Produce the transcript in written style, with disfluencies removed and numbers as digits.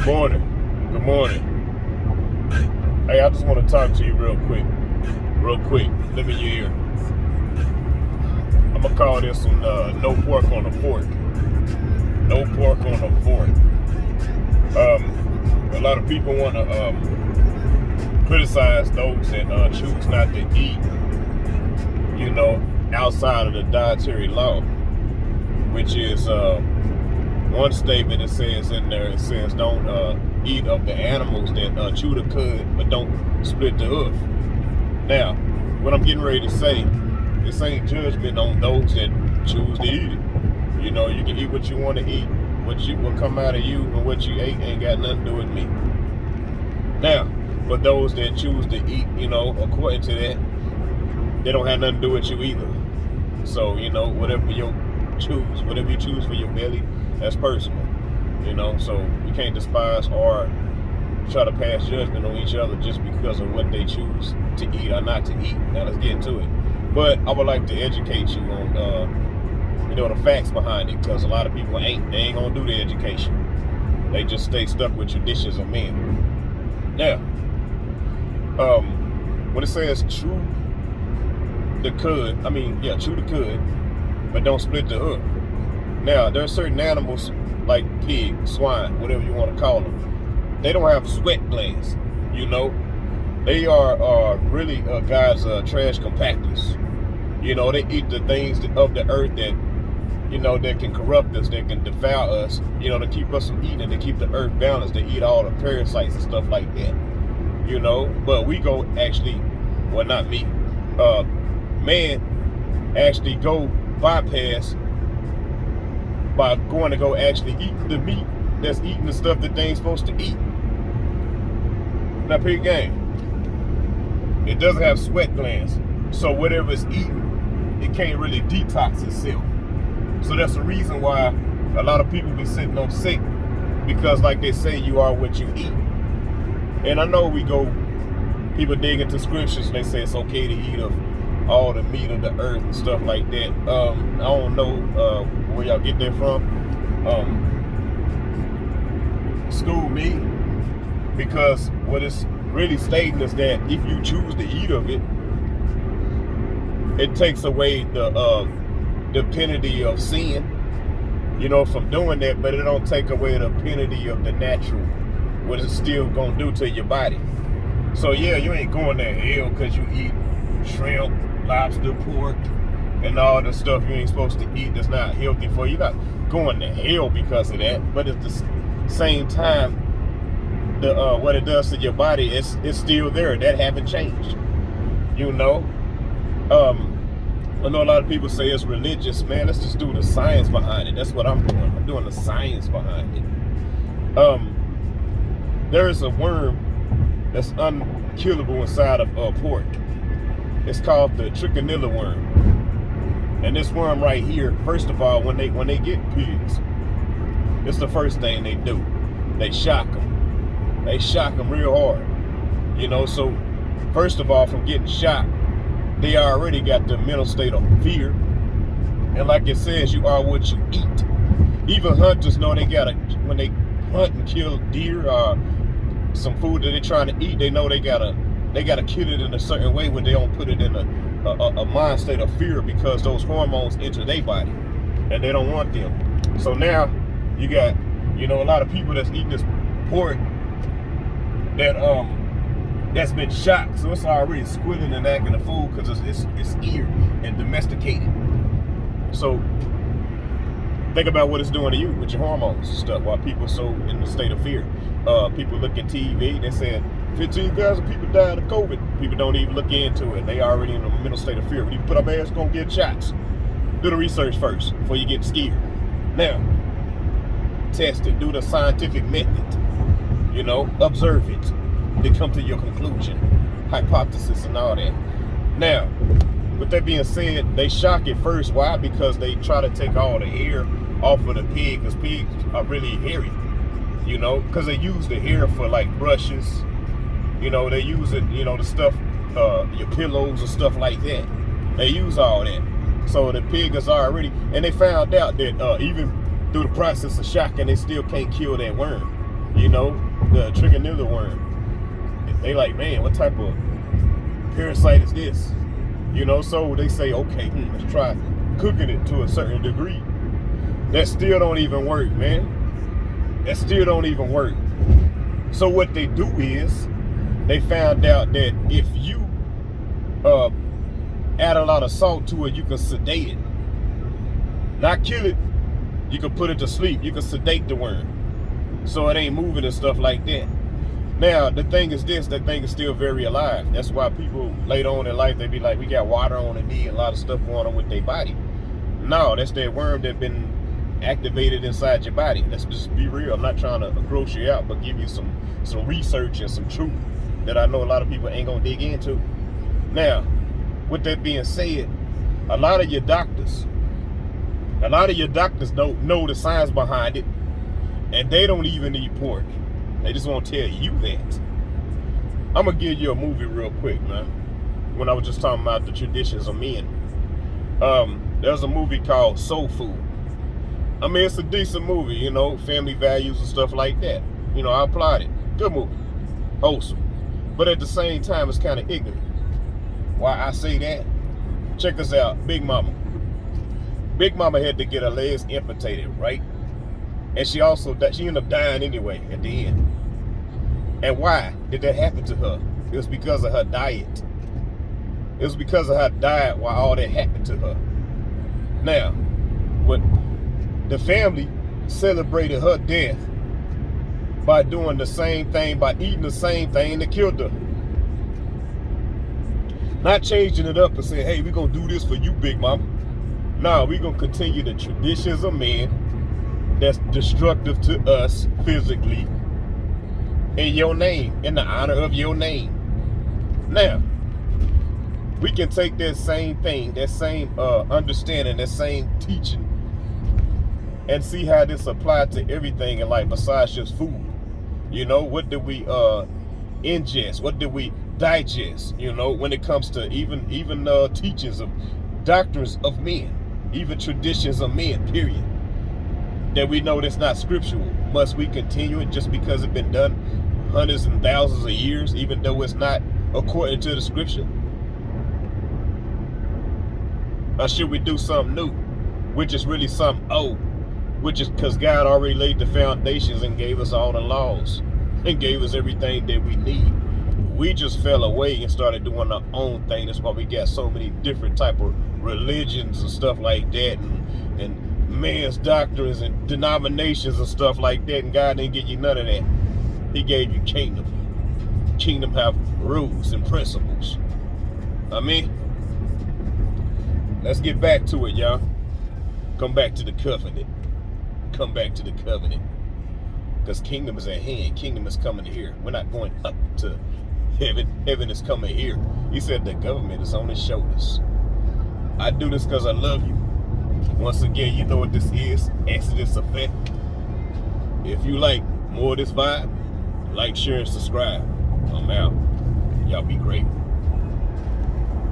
morning. Good morning. Hey, I just want to talk to you real quick. Let me hear. I'm gonna call this one no pork on the fork. No pork on the fork. A lot of people want to criticize those that choose not to eat, outside of the dietary law, which is one statement it says in there. It says don't eat of the animals that chew the cud, but don't split the hoof. Now, what I'm getting ready to say, this ain't judgment on those that choose to eat it. You can eat what you want to eat. What come out of you and what you ate ain't got nothing to do with me. Now, for those that choose to eat, according to that, they don't have nothing to do with you either. So, whatever you choose for your belly, that's personal. So we can't despise or try to pass judgment on each other just because of what they choose to eat or not to eat. Now let's get into it. But I would like to educate you on the facts behind it, because a lot of people ain't gonna do the education. They just stay stuck with traditions of men. Now, when it says chew the cud, but don't split the hoof. Now, there are certain animals like pig, swine, whatever you want to call them. They don't have sweat glands. They are really God's trash compactors. They eat the things of the earth that that can corrupt us, that can defile us, to keep us from eating, to keep the earth balanced. They eat all the parasites and stuff like that. But we go actually, well, not me, man actually go bypass by going to go actually eat the meat that's eating the stuff that they ain't supposed to eat. Now, pig game, it doesn't have sweat glands, so whatever it's eating, it can't really detox itself. So that's the reason why a lot of people be sitting up sick, because like they say, you are what you eat. And I know people dig into scriptures and they say it's okay to eat of all the meat of the earth and stuff like that. I don't know where y'all get that from. School me, because what it's really stating is that if you choose to eat of it, it takes away the penalty of sin, from doing that, but it don't take away the penalty of the natural, what it's still gonna do to your body. So yeah, you ain't going to hell because you eat shrimp, lobster, pork, and all the stuff you ain't supposed to eat that's not healthy for you. You're not going to hell because of that, but at the same time, what it does to your body, it's still there. That haven't changed. I know a lot of people say it's religious. Man, let's just do the science behind it. That's what I'm doing. I'm doing the science behind it. There is a worm that's unkillable inside of pork. It's called the trichinella worm. And this worm right here, first of all, when they get pigs, it's the first thing they do. They shock them. They shock them real hard. So first of all, from getting shot, they already got the mental state of fear. And like it says, you are what you eat. Even hunters know when they hunt and kill deer or some food that they're trying to eat, they know they gotta kill it in a certain way where they don't put it in a mind state of fear, because those hormones enter their body and they don't want them. So now you got, a lot of people that's eating this pork that's been shot, so it's already squilling and acting a fool because it's eared and domesticated. So think about what it's doing to you with your hormones and stuff, while people so in the state of fear. People look at TV, they said 15,000 people died of COVID. People don't even look into it. They already in a mental state of fear. When you put up ass, gonna get shots. Do the research first before you get scared. Now, test it. Do the scientific method. Observe it. Then come to your conclusion, hypothesis, and all that. Now, with that being said, they shock it first. Why? Because they try to take all the hair off of the pig, because pigs are really hairy. Because they use the hair for like brushes. They use it, the stuff, your pillows and stuff like that. They use all that. So the pig is already, and they found out that even through the process of shocking, they still can't kill that worm. You know, the trichinella worm. They like, man, what type of parasite is this? You know, so they say, okay, let's try cooking it to a certain degree. That still don't even work, man. That still don't even work. So what they do is, they found out that if you add a lot of salt to it, you can sedate it. Not kill it, you can put it to sleep. You can sedate the worm, so it ain't moving and stuff like that. Now, the thing is this, that thing is still very alive. That's why people later on in life, they be like, we got water on the knee and a lot of stuff going on with their body. No, that's that worm that been activated inside your body. Let's just be real. I'm not trying to gross you out, but give you some research and some truth that I know a lot of people ain't gonna dig into. Now, with that being said, a lot of your doctors don't know the science behind it, and they don't even eat pork. They just won't tell you that. I'm gonna give you a movie real quick, man. When I was just talking about the traditions of men, there's a movie called Soul Food. I mean, it's a decent movie, you know, family values and stuff like that. You know, I applaud it. Good movie, wholesome, but at the same time, it's kind of ignorant. Why I say that? Check this out. Big Mama had to get her legs amputated, right? And she ended up dying anyway at the end. And why did that happen to her? It was because of her diet. It was because of her diet why all that happened to her. Now, what the family celebrated her death by doing the same thing, by eating the same thing that killed her. Not changing it up and saying, hey, we're going to do this for you, Big Mama. No, we're going to continue the traditions of men that's destructive to us physically in your name, in the honor of your name. Now, we can take that same thing, that same understanding, that same teaching, and see how this applies to everything in life besides just food. You know, what do we ingest? What do we digest? You know, when it comes to even teachings of doctrines of men, even traditions of men, period, that we know that's not scriptural. Must we continue it just because it's been done hundreds and thousands of years, even though it's not according to the scripture? Or should we do something new, which is really something old, which is because God already laid the foundations and gave us all the laws and gave us everything that we need. We just fell away and started doing our own thing. That's why we got so many different type of religions and stuff like that, and man's doctrines and denominations and stuff like that, and God didn't give you none of that. He gave you kingdom. Kingdom have rules and principles. I mean, let's get back to it, y'all. Come back to the covenant. Come back to the covenant. Because kingdom is at hand. Kingdom is coming here. We're not going up to heaven. Heaven is coming here. He said the government is on his shoulders. I do this because I love you. Once again, you know what this is. Exodus Effect. If you like more of this vibe, like, share, and subscribe. I'm out. Y'all be great.